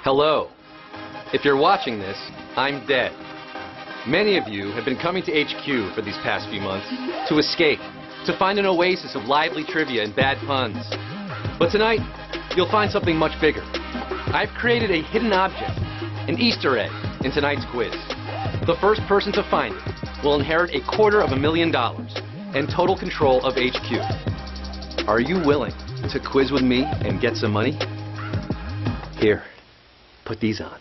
Hello. If you're watching this, I'm dead. Many of you have been coming to HQ for these past few months to escape, to find an oasis of lively trivia and bad puns. But tonight, you'll find something much bigger. I've created a hidden object, an Easter egg, in tonight's quiz. The first person to find it will inherit $250,000 and total control of HQ. Are you willing to quiz with me and get some money? Here, put these on.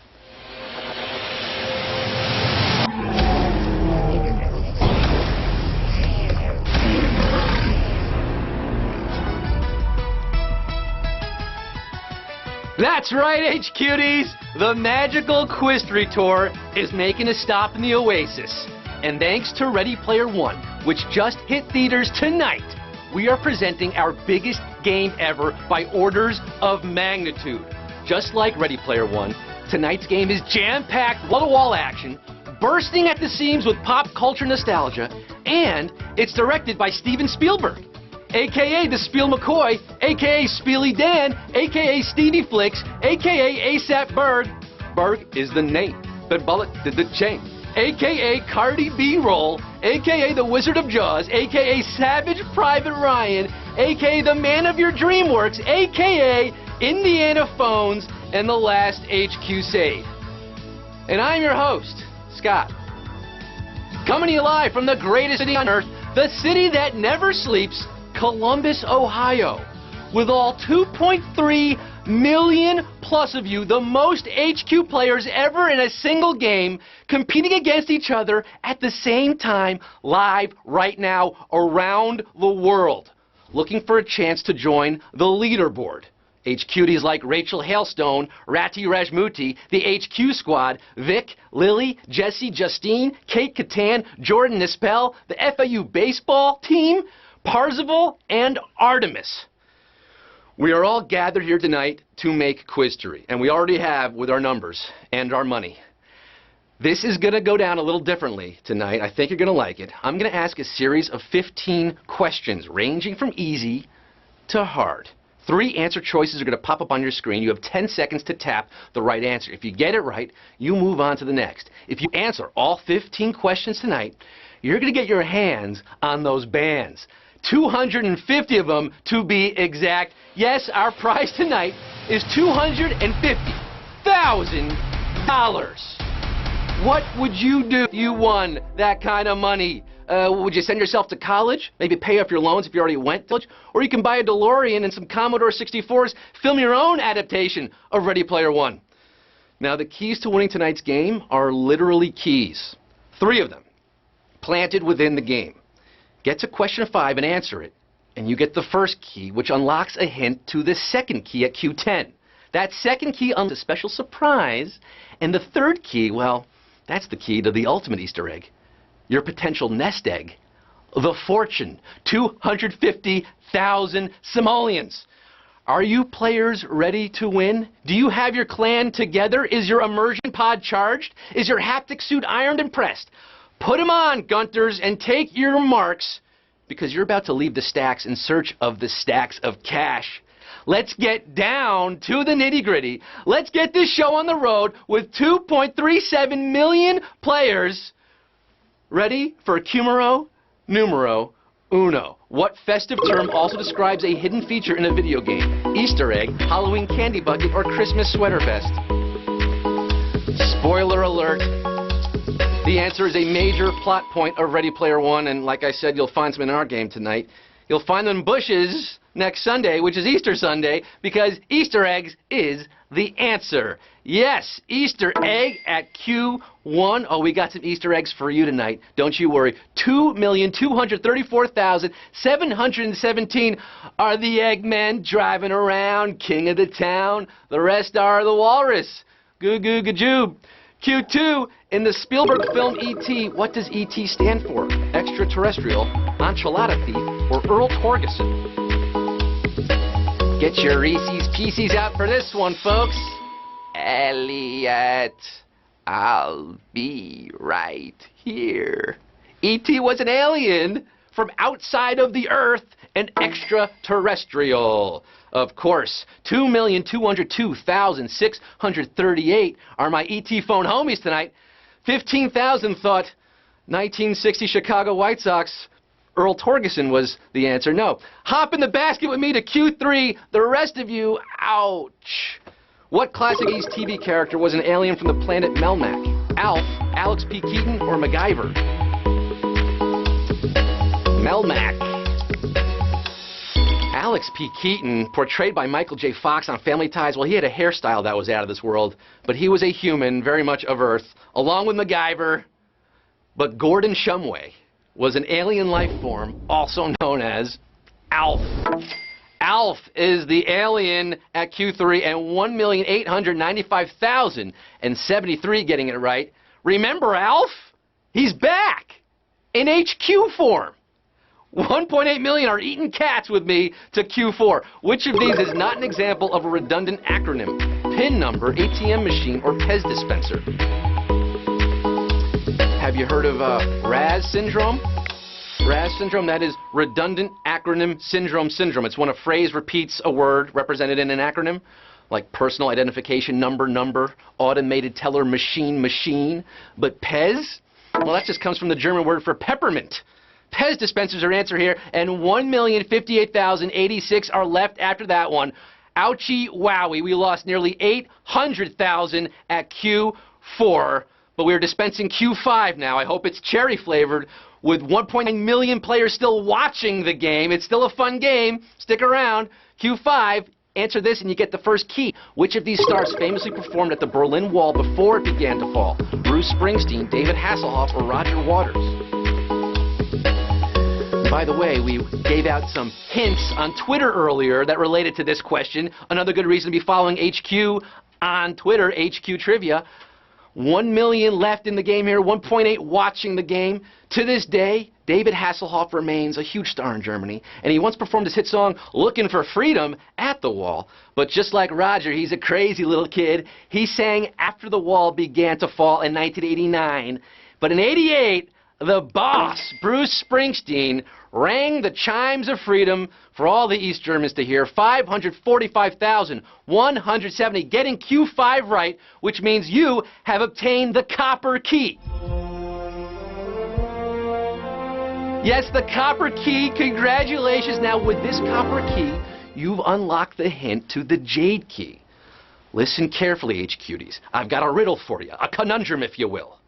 That's right, HQties! The magical Quiz-Tory Tour is making a stop in the Oasis. And thanks to Ready Player One, which just hit theaters tonight, we are presenting our biggest game ever by orders of magnitude. Just like Ready Player One, tonight's game is jam-packed, wall-to-wall action, bursting at the seams with pop culture nostalgia, and it's directed by Steven Spielberg, a.k.a. the Spiel McCoy, a.k.a. Spiely Dan, a.k.a. Stevie Flicks, a.k.a. ASAP Berg. Berg is the name, but Bullet did the chain. A.k.a. Cardi B Roll, a.k.a. the Wizard of Jaws, a.k.a. Savage Private Ryan, a.k.a. the Man of Your Dreamworks, a.k.a. Indiana Phones, and the last HQ save. And I'm your host, Scott. Coming to you live from the greatest city on earth, the city that never sleeps, Columbus, Ohio. With all 2.3 million plus of you, the most HQ players ever in a single game, competing against each other at the same time, live right now around the world, looking for a chance to join the leaderboard. HQties like Rachel Hailstone, Rati Rajmuti, the HQ Squad, Vic, Lily, Jesse, Justine, Kate Catan, Jordan Nispel, the FAU baseball team, Parzival, and Artemis. We are all gathered here tonight to make Quiz-Tory, and we already have with our numbers and our money. This is going to go down a little differently tonight. I think you're going to like it. I'm going to ask a series of 15 questions, ranging from easy to hard. 3 answer choices are going to pop up on your screen. You have 10 seconds to tap the right answer. If you get it right, you move on to the next. If you answer all 15 questions tonight, you're going to get your hands on those bands. 250 of them to be exact. Yes, our prize tonight is $250,000. What would you do if you won that kind of money? Would you send yourself to college? Maybe pay off your loans if you already went to college? Or you can buy a DeLorean and some Commodore 64s, film your own adaptation of Ready Player One. Now, the keys to winning tonight's game are literally keys. 3 of them, planted within the game. Get to question 5 and answer it, and you get the first key, which unlocks a hint to the second key at Q10. That second key unlocks a special surprise, and the third key, well, that's the key to the ultimate Easter egg. Your potential nest egg, the fortune, 250,000 simoleons. Are you players ready to win? Do you have your clan together? Is your immersion pod charged? Is your haptic suit ironed and pressed? Put them on, Gunters, and take your marks, because you're about to leave the stacks in search of the stacks of cash. Let's get down to the nitty-gritty. Let's get this show on the road with 2.37 million players. Ready for Cumero Numero Uno. What festive term also describes a hidden feature in a video game? Easter egg, Halloween candy bucket, or Christmas sweater vest? Spoiler alert. The answer is a major plot point of Ready Player One, and like I said, you'll find some in our game tonight. You'll find them in bushes next Sunday, which is Easter Sunday, because Easter eggs is the answer. Yes, Easter egg at Q1. Oh, we got some Easter eggs for you tonight. Don't you worry. 2,234,717 are the Eggmen driving around, king of the town. The rest are the walrus. Goo goo gajoob. Q2, in the Spielberg film E.T., what does E.T. stand for? Extraterrestrial, enchilada thief, or Earl Torgeson? Get your Reese's Pieces out for this one, folks. Elliot, I'll be right here. E.T. was an alien from outside of the Earth, an extraterrestrial. Of course, 2,202,638 are my ET phone homies tonight. 15,000 thought 1960 Chicago White Sox Earl Torgeson was the answer. No. Hop in the basket with me to Q3. The rest of you, ouch. What classic 80s TV character was an alien from the planet Melmac? Alf, Alex P. Keaton, or MacGyver? Melmac. Alex P. Keaton, portrayed by Michael J. Fox on Family Ties, well, he had a hairstyle that was out of this world, but he was a human, very much of Earth, along with MacGyver. But Gordon Shumway was an alien life form, also known as Alf. Alf is the alien at Q3 and 1,895,073 getting it right. Remember Alf? He's back in HQ form. 1.8 million are eating cats with me to Q4. Which of these is not an example of a redundant acronym? PIN number, ATM machine, or Pez dispenser? Have you heard of RAS syndrome? RAS syndrome, that is redundant acronym syndrome. It's when a phrase repeats a word represented in an acronym, like personal identification number, automated teller machine. But Pez? Well, that just comes from the German word for peppermint. Pez dispensers are answer here, and 1,058,086 are left after that one. Ouchie wowie, we lost nearly 800,000 at Q4, but we're dispensing Q5 now. I hope it's cherry flavored. With 1.9 million players still watching the game, it's still a fun game. Stick around. Q5, answer this and you get the first key. Which of these stars famously performed at the Berlin Wall before it began to fall? Bruce Springsteen, David Hasselhoff, or Roger Waters? By the way, we gave out some hints on Twitter earlier that related to this question. Another good reason to be following HQ on Twitter, HQ Trivia. 1 million left in the game here, 1.8 watching the game. To this day, David Hasselhoff remains a huge star in Germany, and he once performed his hit song, Looking for Freedom, at the Wall. But just like Roger, he's a crazy little kid. He sang after the wall began to fall in 1989. But in 88, the boss, Bruce Springsteen, rang the chimes of freedom for all the East Germans to hear. 545,170, getting Q5 right, which means you have obtained the copper key. Yes, the copper key. Congratulations. Now, with this copper key, you've unlocked the hint to the jade key. Listen carefully, HQties. I've got a riddle for you, a conundrum, if you will.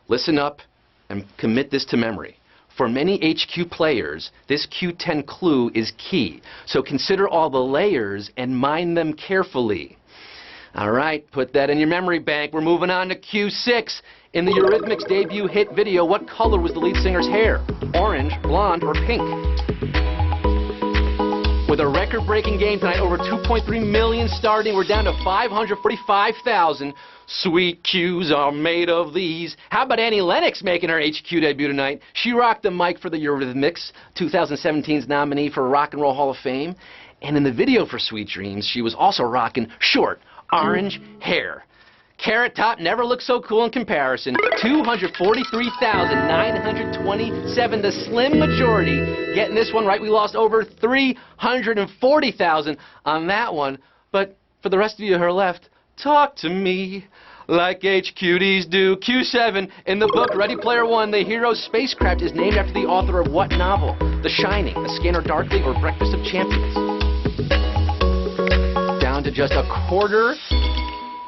Listen up and commit this to memory. For many HQ players, this Q10 clue is key. So consider all the layers and mind them carefully. All right, put that in your memory bank. We're moving on to Q6. In the Eurythmics debut hit video, what color was the lead singer's hair? Orange, blonde, or pink? With a record-breaking game tonight, over 2.3 million starting, we're down to 545,000. Sweet cues are made of these. How about Annie Lennox making her HQ debut tonight? She rocked the mic for the Eurythmics, 2017's nominee for Rock and Roll Hall of Fame. And in the video for Sweet Dreams, she was also rocking short, orange hair. Carrot Top never looked so cool in comparison. 243,927, the slim majority. Getting this one right, we lost over 340,000 on that one. But for the rest of you who are left, talk to me like HQties do. Q7, in the book Ready Player One, the hero's spacecraft is named after the author of what novel? The Shining, A Scanner Darkly, or Breakfast of Champions? Down to just a quarter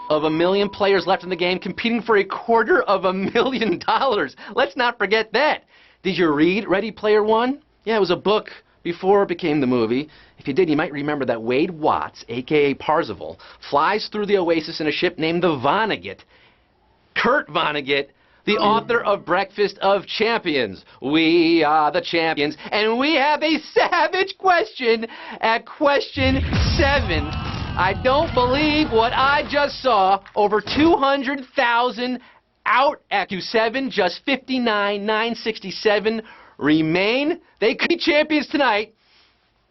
of a million players left in the game, competing for $250,000. Let's not forget that. Did you read Ready Player One? Yeah, it was a book before it became the movie. If you did, you might remember that Wade Watts, a.k.a. Parzival, flies through the Oasis in a ship named the Vonnegut. Kurt Vonnegut, the author of Breakfast of Champions. We are the champions. And we have a savage question at question 7. I don't believe what I just saw. Over 200,000 out at Q7, just 59,967 remain. They could be champions tonight.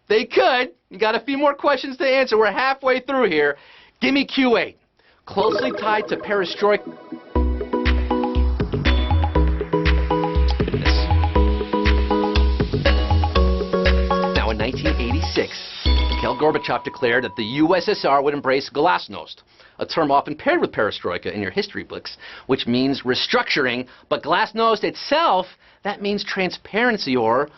They could. You got a few more questions to answer. We're halfway through here. Give me Q8. Closely tied to perestroika. Now, in Gorbachev declared that the USSR would embrace glasnost, a term often paired with perestroika in your history books, which means restructuring, but glasnost itself, that means transparency or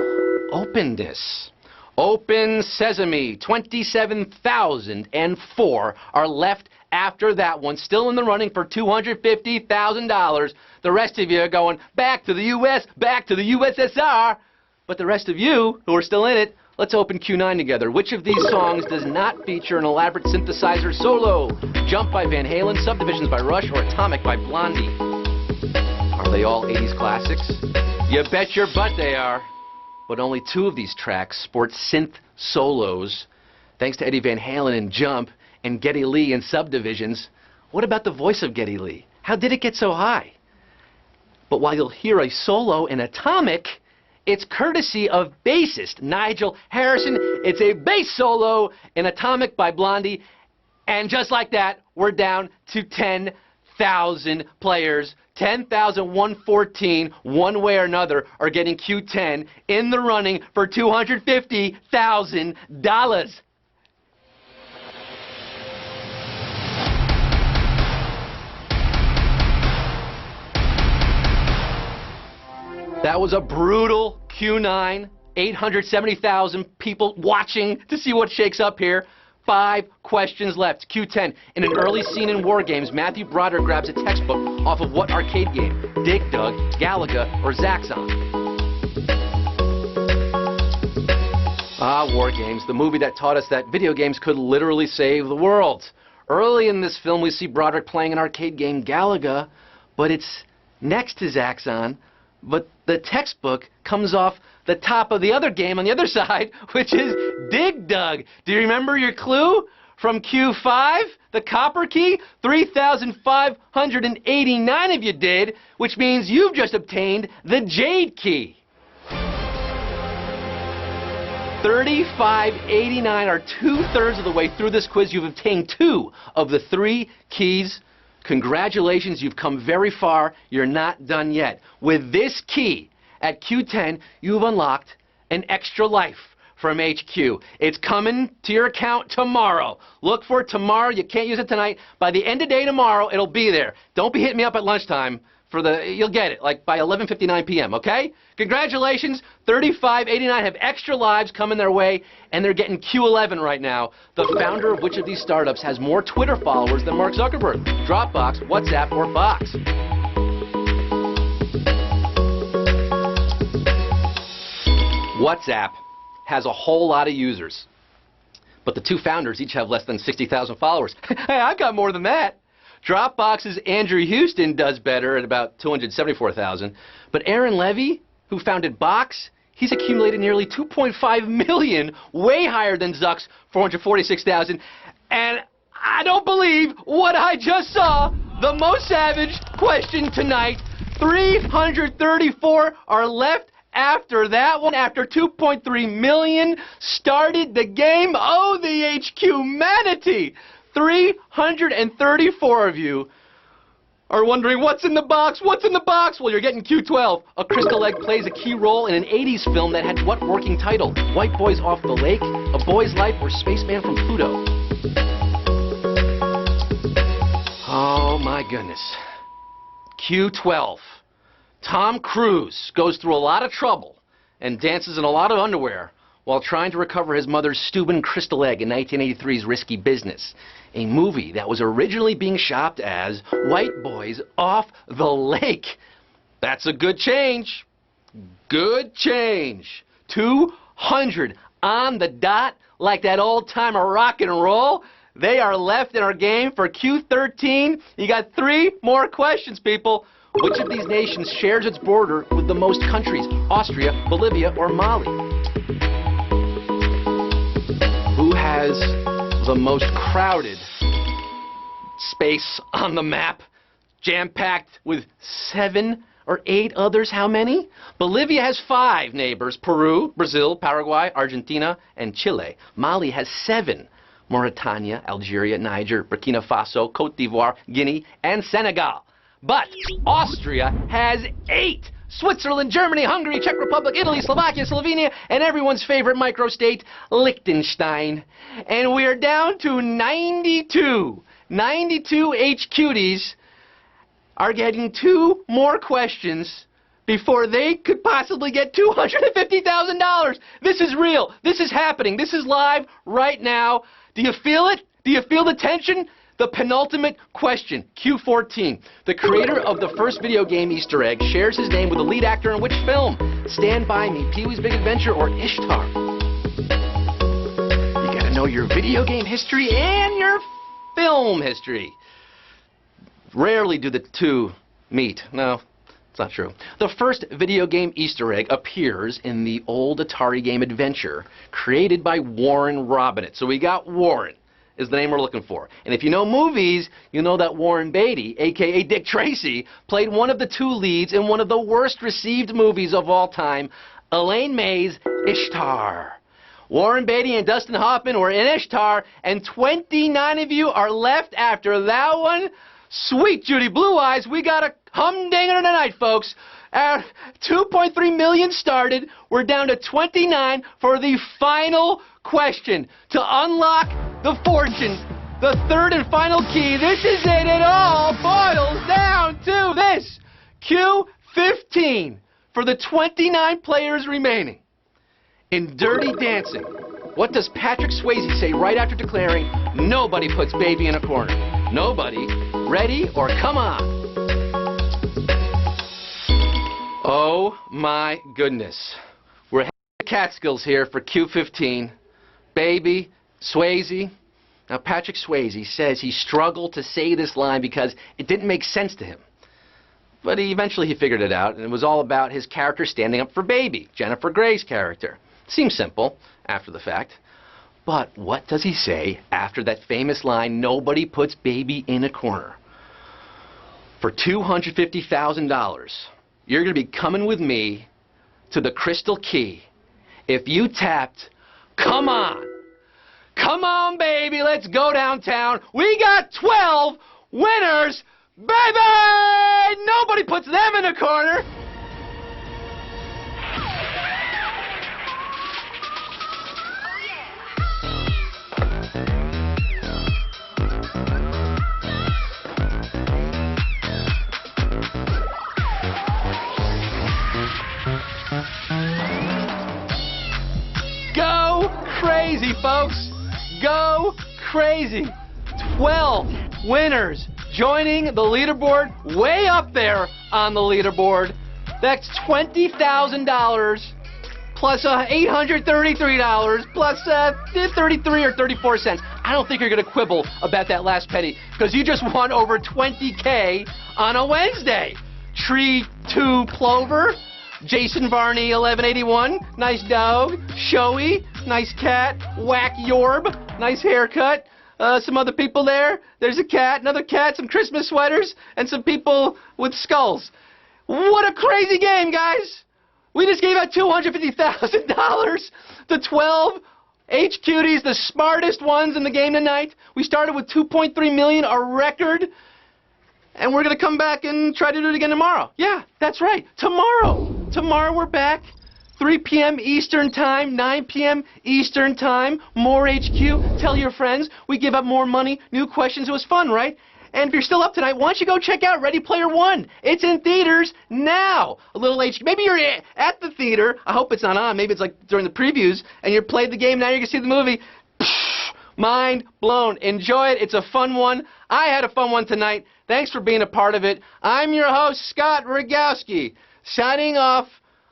openness. Open sesame, 27,004 are left after that one, still in the running for $250,000. The rest of you are going back to the U.S., back to the USSR. But the rest of you, who are still in it, let's open Q9 together. Which of these songs does not feature an elaborate synthesizer solo? Jump by Van Halen, Subdivisions by Rush, or Atomic by Blondie? Are they all 80s classics? You bet your butt they are. But only 2 of these tracks sport synth solos. Thanks to Eddie Van Halen in Jump and Geddy Lee in Subdivisions. What about the voice of Geddy Lee? How did it get so high? But while you'll hear a solo in Atomic, it's courtesy of bassist Nigel Harrison. It's a bass solo in Atomic by Blondie. And just like that, we're down to 10,000 players. 10,114, one way or another, are getting Q10 in the running for $250,000. That was a brutal Q9. 870,000 people watching to see what shakes up here. 5 questions left. Q10. In an early scene in War Games, Matthew Broderick grabs a textbook off of what arcade game? Dig Dug, Galaga, or Zaxxon? Ah, War Games, the movie that taught us that video games could literally save the world. Early in this film, we see Broderick playing an arcade game, Galaga, but it's next to Zaxxon. But the textbook comes off the top of the other game on the other side, which is Dig Dug. Do you remember your clue from Q5? The copper key? 3,589 of you did, which means you've just obtained the jade key. 3,589 are 2/3 of the way through this quiz. You've obtained 2 of the 3 keys. Congratulations, you've come very far. You're not done yet. With this key at Q10, you've unlocked an extra life from HQ. It's coming to your account tomorrow. Look for it tomorrow. You can't use it tonight. By the end of day tomorrow, it'll be there. Don't be hitting me up at lunchtime. You'll get it, like by 11:59 p.m., okay? Congratulations, 3,589 have extra lives coming their way, and they're getting Q11 right now. The founder of which of these startups has more Twitter followers than Mark Zuckerberg? Dropbox, WhatsApp, or Box? WhatsApp has a whole lot of users, but the 2 founders each have less than 60,000 followers. Hey, I've got more than that. Dropbox's Andrew Houston does better at about 274,000. But Aaron Levy, who founded Box, he's accumulated nearly 2.5 million, way higher than Zuck's 446,000. And I don't believe what I just saw. The most savage question tonight. 334 are left after that one. After 2.3 million started the game. Oh, the HQ manatee. 334 of you are wondering, what's in the box? What's in the box? Well, you're getting Q12. A crystal egg plays a key role in an 80s film that had what working title? White Boys Off the Lake, A Boy's Life, or Spaceman from Pluto? Oh, my goodness. Q12. Tom Cruise goes through a lot of trouble and dances in a lot of underwear while trying to recover his mother's Steuben crystal egg in 1983's Risky Business, a movie that was originally being shopped as White Boys Off the Lake. That's a good change. Good change. 200 on the dot, like that old-timer rock and roll. They are left in our game for Q13. You got 3 more questions, people. Which of these nations shares its border with the most countries? Austria, Bolivia, or Mali? Who has the most crowded space on the map? Jam-packed with 7 or 8 others. How many? Bolivia has 5 neighbors: Peru, Brazil, Paraguay, Argentina, and Chile. Mali has 7: Mauritania, Algeria, Niger, Burkina Faso, Cote d'Ivoire, Guinea, and Senegal. But Austria has 8 Switzerland, Germany, Hungary, Czech Republic, Italy, Slovakia, Slovenia, and everyone's favorite microstate, Liechtenstein. And we are down to 92. 92 HQTs are getting 2 more questions before they could possibly get $250,000. This is real. This is happening. This is live right now. Do you feel it? Do you feel the tension? The penultimate question, Q14. The creator of the first video game Easter egg shares his name with the lead actor in which film? Stand By Me, Pee-wee's Big Adventure, or Ishtar? You gotta know your video game history and your film history. Rarely do the two meet. No, it's not true. The first video game Easter egg appears in the old Atari game Adventure, created by Warren Robinett. So we got Warren is the name we're looking for. And if you know movies, you know that Warren Beatty, a.k.a. Dick Tracy, played one of the 2 leads in one of the worst received movies of all time, Elaine May's Ishtar. Warren Beatty and Dustin Hoffman were in Ishtar, and 29 of you are left after that one. Sweet Judy Blue Eyes, we got a humdinger tonight, folks. 2.3 million started. We're down to 29 for the final question to unlock the fortune, the third and final key. This is it. It all boils down to this. Q15 for the 29 players remaining. In Dirty Dancing, what does Patrick Swayze say right after declaring, "Nobody puts baby in a corner"? Nobody. Ready or come on? Oh my goodness. We're heading to Catskills here for Q15. Baby, Swayze. Now Patrick Swayze says he struggled to say this line because it didn't make sense to him. But eventually he figured it out, and it was all about his character standing up for Baby, Jennifer Grey's character. Seems simple after the fact. But what does he say after that famous line, "Nobody puts baby in a corner"? For $250,000, you're going to be coming with me to the Crystal Key. If you tapped, come on. Come on, baby, let's go downtown. We got 12 winners, baby! Nobody puts them in a corner. Go crazy, folks. Go crazy. 12 winners joining the leaderboard, way up there on the leaderboard. That's $20,000 plus $833 plus 33 or 34 cents. I don't think you're going to quibble about that last penny because you just won over 20K on a Wednesday. Tree 2 Plover, Jason Varney 1181, nice dog. Showy, nice cat. Whack Yorb, nice haircut. Some other people there. There's a cat, another cat, some Christmas sweaters, and some people with skulls. What a crazy game, guys! We just gave out $250,000 to 12 HQTs, the smartest ones in the game tonight. We started with 2.3 million, our record. And we're going to come back and try to do it again tomorrow. Yeah, that's right. Tomorrow. Tomorrow we're back. 3 p.m. Eastern Time, 9 p.m. Eastern Time. More HQ. Tell your friends. We give up more money. New questions. It was fun, right? And if you're still up tonight, why don't you go check out Ready Player One? It's in theaters now. A little HQ. Maybe you're at the theater. I hope it's not on. Maybe it's like during the previews. And you played the game. Now you can see the movie. Mind blown. Enjoy it. It's a fun one. I had a fun one tonight. Thanks for being a part of it. I'm your host, Scott Rogowski, signing off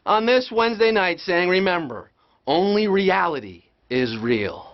on this Wednesday night saying, remember, only reality is real.